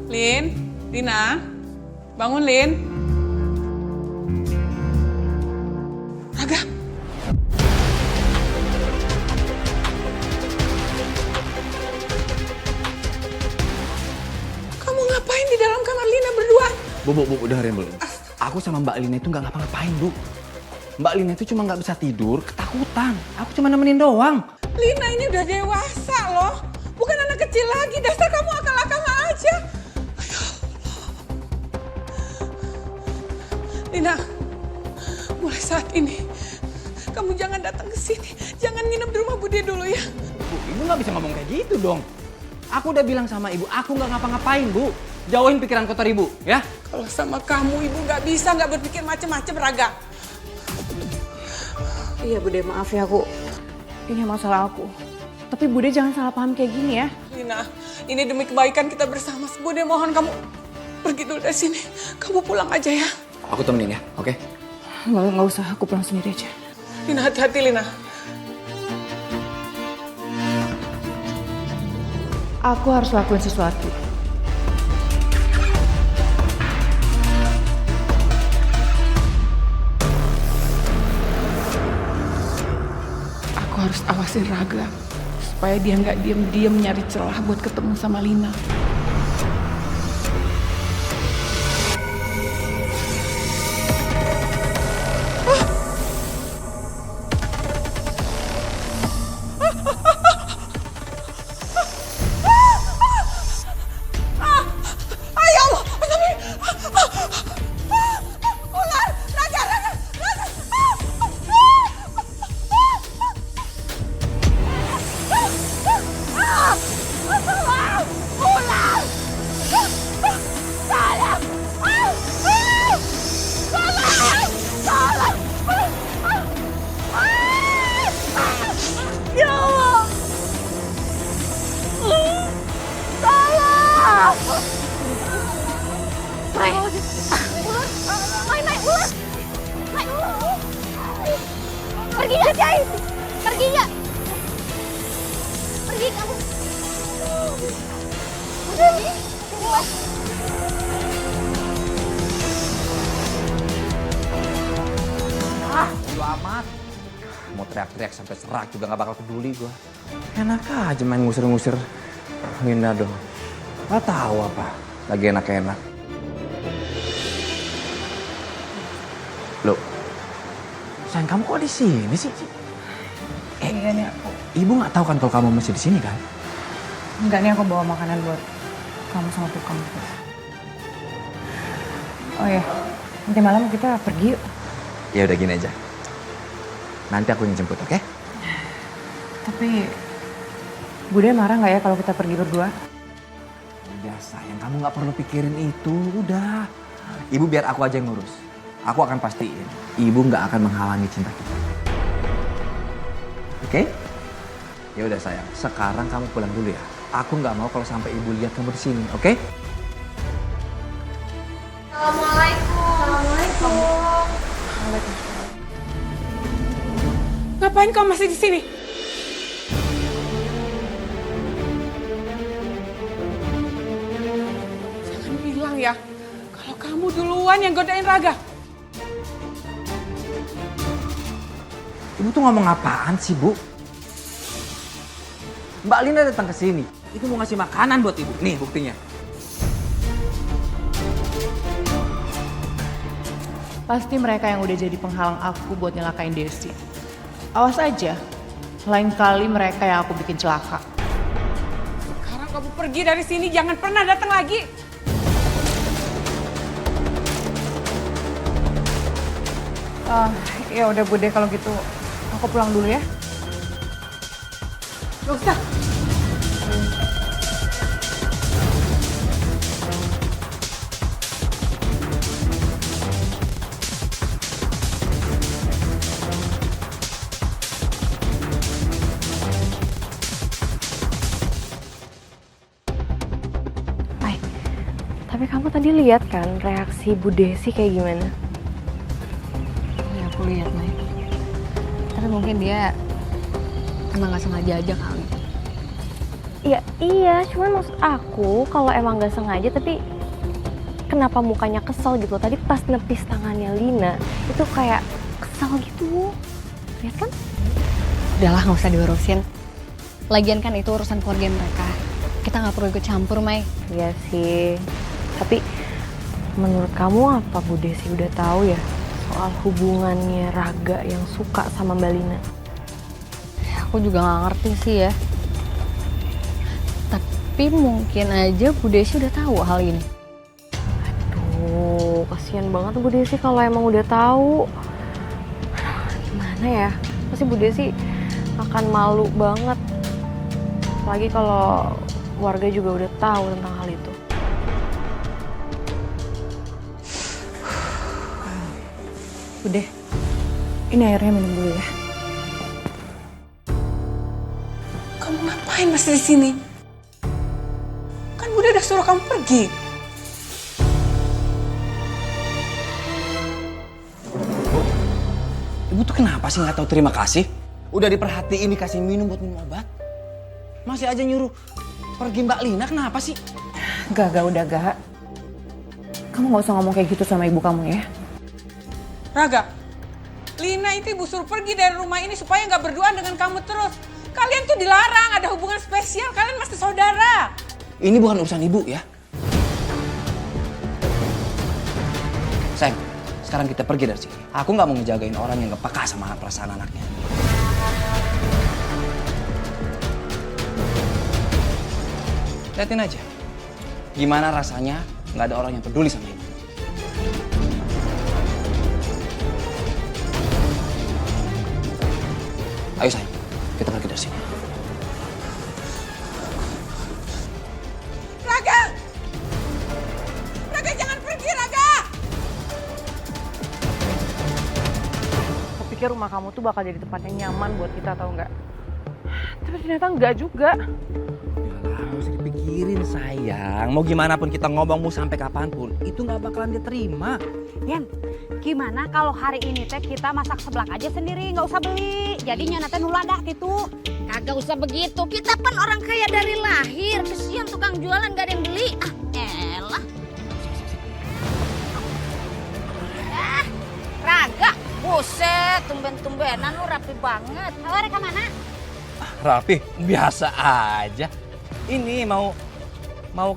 Lin, Lina, bangun Lin. Raga. Kamu ngapain di dalam kamar Lina berdua? Bu, udahin belum. Aku sama Mbak Lina itu nggak ngapa-ngapain, Bu. Mbak Lina itu cuma nggak bisa tidur, ketakutan. Aku cuma nemenin doang. Lina ini udah dewasa loh. Bukan anak kecil lagi, dasar kamu akal-akalan aja. Ya Allah. Lina, mulai saat ini kamu jangan datang ke sini. Jangan nginep di rumah Bude dulu ya. Bu, Ibu nggak bisa ngomong kayak gitu dong. Aku udah bilang sama Ibu, aku nggak ngapa-ngapain, Bu. Jauhin pikiran kotor Ibu, ya. Kalau sama kamu Ibu nggak bisa nggak berpikir macem-macem, Raga. Iya Bude, maaf ya aku. Ini masalah aku. Tapi Bude jangan salah paham kayak gini ya. Lina, ini demi kebaikan kita bersama. Bude mohon kamu pergi dulu dari sini. Kamu pulang aja ya. Aku temenin ya, oke? Nggak usah, aku pulang sendiri aja. Lina, hati-hati Lina. Aku harus lakuin sesuatu. Aku harus awasin Raga supaya dia nggak diem-diem nyari celah buat ketemu sama Lina. Pergi gak, Jai? Pergi gak? Pergi kamu. Pergi. Bodo amat. Mau teriak-teriak sampai serak juga gak bakal peduli gua. Enak aja main ngusir-ngusir Linda dong. Gak tahu apa. Lagi enak-enak. Loh, sayang kamu kok di sini sih? Iya nih aku. Ibu nggak tahu kan kalau kamu masih di sini kan? Enggak nih aku bawa makanan buat kamu sama tukang. Oh ya, nanti malam kita pergi yuk. Ya udah gini aja. Nanti aku yang jemput, oke? Tapi Bude marah nggak ya kalau kita pergi berdua? Udah sayang, kamu nggak perlu pikirin itu. Udah. Ibu biar aku aja yang ngurus. Aku akan pastiin, ibu nggak akan menghalangi cinta kita. Oke? Ya udah sayang, sekarang kamu pulang dulu ya. Aku nggak mau kalau sampai ibu lihat kamu di sini, oke? Assalamualaikum. Ngapain kau masih di sini? Jangan bilang ya kalau kamu duluan yang godain Raga. Ibu tuh ngomong apaan sih, Bu? Mbak Lina datang ke sini. Itu mau ngasih makanan buat ibu. Nih buktinya. Pasti mereka yang udah jadi penghalang aku buat nyelakain Desi. Awas aja, lain kali mereka yang aku bikin celaka. Sekarang kamu pergi dari sini, jangan pernah datang lagi. Ya udah Bude kalau gitu, aku pulang dulu ya. Gak usah. Tapi kamu tadi lihat kan reaksi Bu Desi kayak gimana? Ya aku lihat Mai. Tapi mungkin dia emang gak sengaja aja kali. Ya iya, cuman maksud aku kalau emang gak sengaja tapi kenapa mukanya kesel gitu. Tadi pas nepis tangannya Lina itu kayak kesel gitu. Lihat kan? Udahlah nggak usah diurusin. Lagian kan itu urusan keluarga mereka. Kita nggak perlu ikut campur, Mai. Iya sih. Tapi menurut kamu apa Bu Desi udah tahu ya soal hubungannya Raga yang suka sama Mbak Lina? Aku juga nggak ngerti sih ya. Tapi mungkin aja Bu Desi udah tahu hal ini. Aduh, kasihan banget Bu Desi kalau emang udah tahu. Gimana ya? Pasti Bu Desi akan malu banget. Apalagi kalau warga juga udah tahu tentang hal itu. Udah, ini airnya minum dulu ya. Kamu ngapain masih di sini? Kan Bude udah suruh kamu pergi. Ibu tuh kenapa sih nggak tahu terima kasih? Udah diperhatiin dikasih minum buat minum obat. Masih aja nyuruh pergi Mbak Lina, kenapa sih? Gak, udah gak. Kamu gak usah ngomong kayak gitu sama ibu kamu ya. Raga, Lina itu ibu suruh pergi dari rumah ini supaya nggak berduaan dengan kamu terus. Kalian tuh dilarang, ada hubungan spesial, kalian masih saudara. Ini bukan urusan ibu ya. Sayang, sekarang kita pergi dari sini. Aku nggak mau ngejagain orang yang nggak peka sama perasaan anaknya. Liatin aja, gimana rasanya nggak ada orang yang peduli sama ibu. Ayo sayang, kita pergi dari sini. Raga! Raga jangan pergi, Raga! Aku pikir rumah kamu tuh bakal jadi tempat yang nyaman buat kita, tau nggak? Tapi ternyata nggak juga. Yalah, nggak usah dipikirin sayang. Mau gimana pun kita ngomong, mau sampai kapanpun, itu nggak bakalan diterima. Yan, gimana kalau hari ini teh kita masak seblak aja sendiri, nggak usah beli. Jadinya nanti nuladah gitu. Kagak usah begitu, kita kan orang kaya dari lahir. Kesian tukang jualan gak ada yang beli. Ah, elah. Raga, buset, tumben-tumbenan lu rapi banget. Halo, kemana? Rapi, biasa aja. Ini mau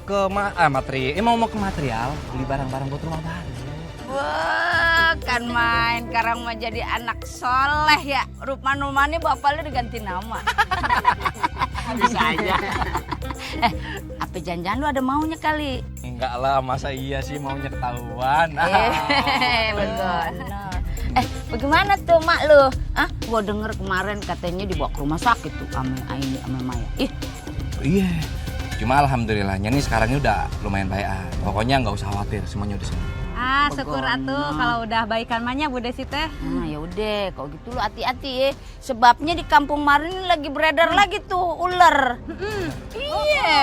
ke mau ke material, beli barang-barang buat rumah baru. Wah, kan main. Sekarang mah jadi anak soleh ya. Rumah-rumahnya bapak lu diganti nama. Bisa aja. Apa janjian lu ada maunya kali? Enggak lah, masa iya sih maunya ketahuan. Betul. Bagaimana tuh mak lu? Ah, gua denger kemarin katanya dibawa ke rumah sakit tuh sama Aini sama Maya. Ih, Iya, cuma alhamdulillahnya nih sekarang ini udah lumayan baik. Pokoknya nggak usah khawatir, semuanya udah sembuh. Ah, syukur atuh kalau udah baikan mahnya Bu Desi teh. nah ya udah, kalau gitu lu hati-hati ya. Sebabnya di kampung Marin ini lagi beredar lagi tuh ular. Iya.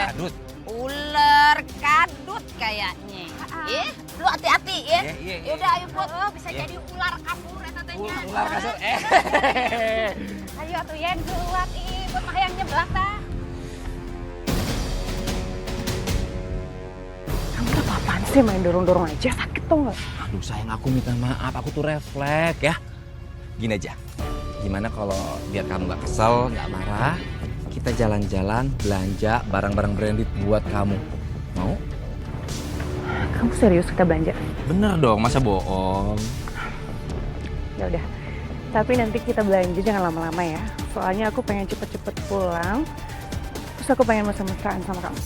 Kadut. Ular kadut kayaknya. Lu hati-hati ya. Iya. Yaudah ayo buat Bisa jadi ular kabur eta teh nya. Ular kasur. Ayo atuh Yan keluar buat mah yang nyeblak tah. Kamu tuh apaan sih main dorong-dorong aja, sakit tuh nggak? Aduh sayang, aku minta maaf, aku tuh refleks ya. Gini aja, gimana kalau biar kamu nggak kesel, nggak marah, kita jalan-jalan belanja barang-barang branded buat kamu. Mau? Kamu serius kita belanja? Bener dong, masa bohong? Ya udah. Tapi nanti kita belanja jangan lama-lama ya. Soalnya aku pengen cepet-cepet pulang. Terus aku pengen mesra-mesraan sama kamu.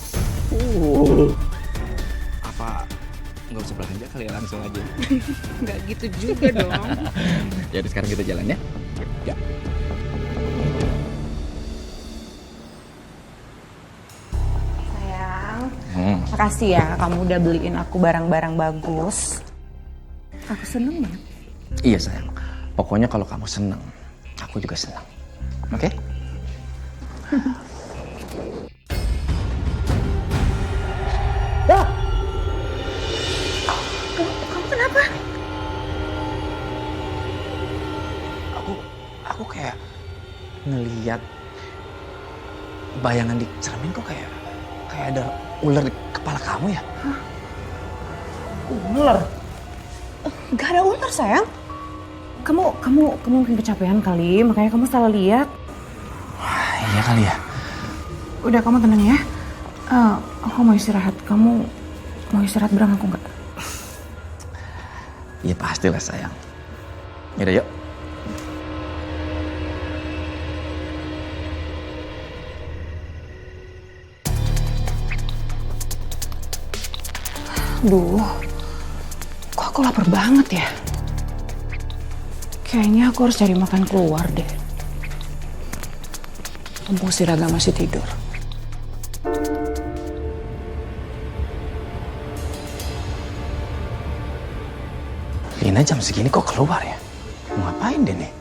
Apa nggak usah belanja kali ya, langsung aja? Nggak gitu juga dong. Ya udah, sekarang kita jalan ya. Ya. Sayang, makasih ya kamu udah beliin aku barang-barang bagus. Aku seneng banget. Iya sayang, pokoknya kalau kamu senang, aku juga senang. Oke? Kamu kenapa? Aku kayak ngeliat bayangan di cermin kok kayak ada ular di kepala kamu ya? Ular? Gak ada ular sayang. Kamu mungkin kecapean kali, makanya kamu salah lihat. Iya kali ya. Udah kamu tenang ya. Aku mau istirahat. Kamu mau istirahat bareng aku nggak? Iya pastilah sayang. Yaudah yuk. Duh, kok aku lapar banget ya? Kayaknya aku harus cari makan keluar deh. Mumpung si Raga masih tidur. Lina jam segini kok keluar ya? Mau ngapain dia nih?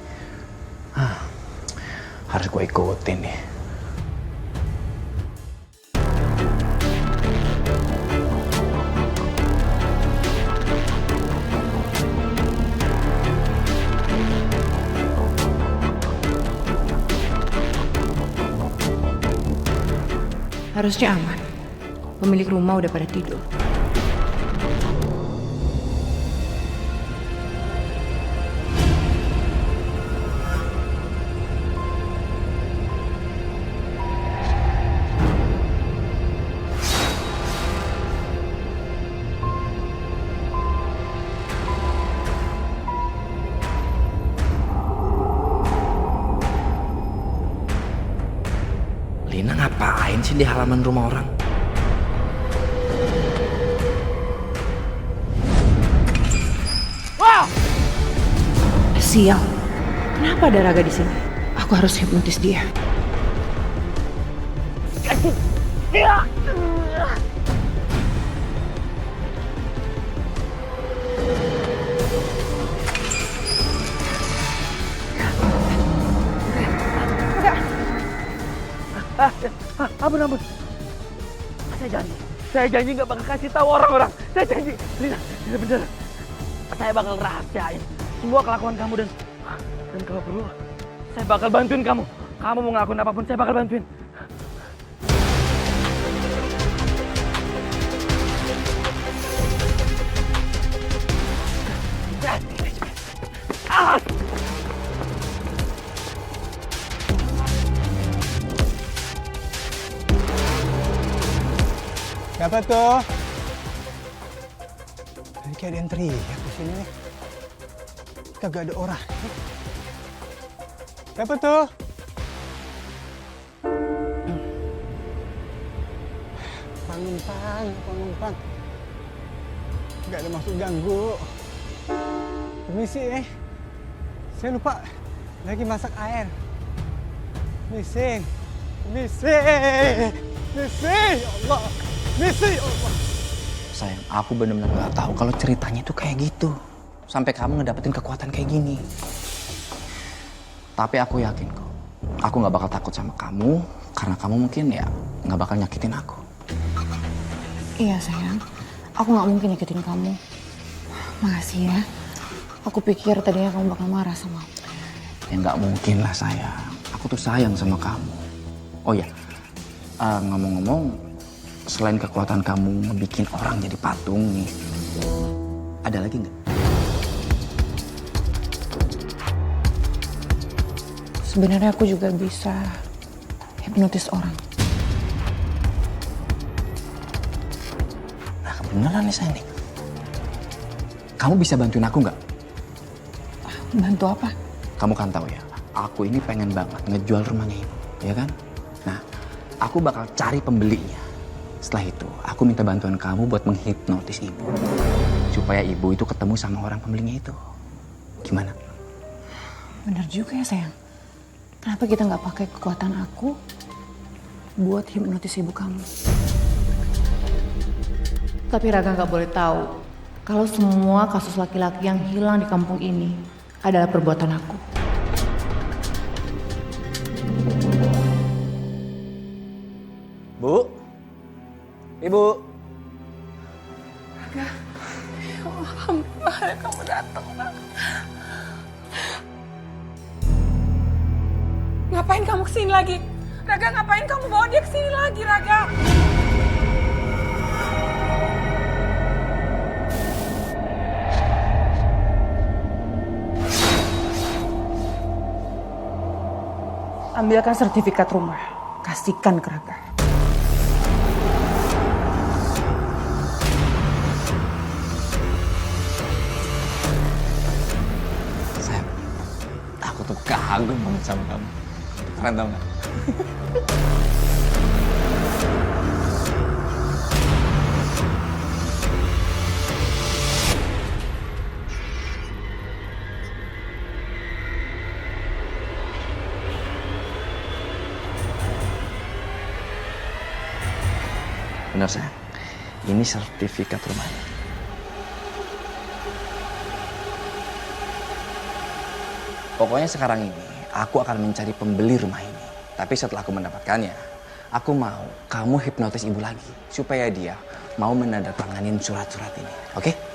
Harus gue ikutin nih. Harusnya aman. Pemilik rumah udah pada tidur. Lina ngapain sih di halaman rumah orang? Sial. Kenapa ada Raga di sini? Aku harus hipnotis dia. Ampun. Saya janji nggak bakal kasih tahu orang-orang. Saya janji. Lina bener. Saya bakal rahasiain semua kelakuan kamu dan kalau perlu saya bakal bantuin kamu. Kamu mau ngelakuin apapun saya bakal bantuin. Siapa tuh? Tadi kayak ada yang teriak di sini nih. Kagak ada orang. Siapa tuh? Numpang. Gak ada maksud ganggu. Permisi Saya lupa lagi masak air. Permisi. Ya Allah. Sayang, aku benar-benar nggak tahu kalau ceritanya itu kayak gitu. Sampai kamu ngedapetin kekuatan kayak gini. Tapi aku yakin kok, aku nggak bakal takut sama kamu karena kamu mungkin ya nggak bakal nyakitin aku. Iya sayang, aku nggak mungkin nyakitin kamu. Makasih ya. Aku pikir tadinya kamu bakal marah sama aku. Ya nggak mungkin lah sayang. Aku tuh sayang sama kamu. Oh ya, ngomong-ngomong, selain kekuatan kamu ngebikin orang jadi patung nih, ada lagi nggak? Sebenarnya aku juga bisa hipnotis orang. Nah beneran nih sayang nih. Kamu bisa bantuin aku nggak? Bantu apa? Kamu kan tahu ya, aku ini pengen banget ngejual rumahnya ibu, ya kan? Nah, aku bakal cari pembelinya. Setelah itu, aku minta bantuan kamu buat menghipnotis ibu. Supaya ibu itu ketemu sama orang pembelinya itu. Gimana? Bener juga ya sayang. Kenapa kita nggak pakai kekuatan aku buat hipnotis ibu kamu? Tapi Raga nggak boleh tahu kalau semua kasus laki-laki yang hilang di kampung ini adalah perbuatan aku. Bu? Ibu? Raga, alhamdulillah kamu datang. Ngapain kamu kesini lagi? Raga, ngapain kamu bawa dia ke sini lagi, Raga? Ambilkan sertifikat rumah, kasihkan ke Raga. Sayang, aku tuh kagum banget sama kamu. Keren tau gak? Benar sayang, ini sertifikat rumahnya. Pokoknya sekarang ini aku akan mencari pembeli rumah ini. Tapi setelah aku mendapatkannya, aku mau kamu hipnotis ibu lagi supaya dia mau menandatanganin surat-surat ini. Oke?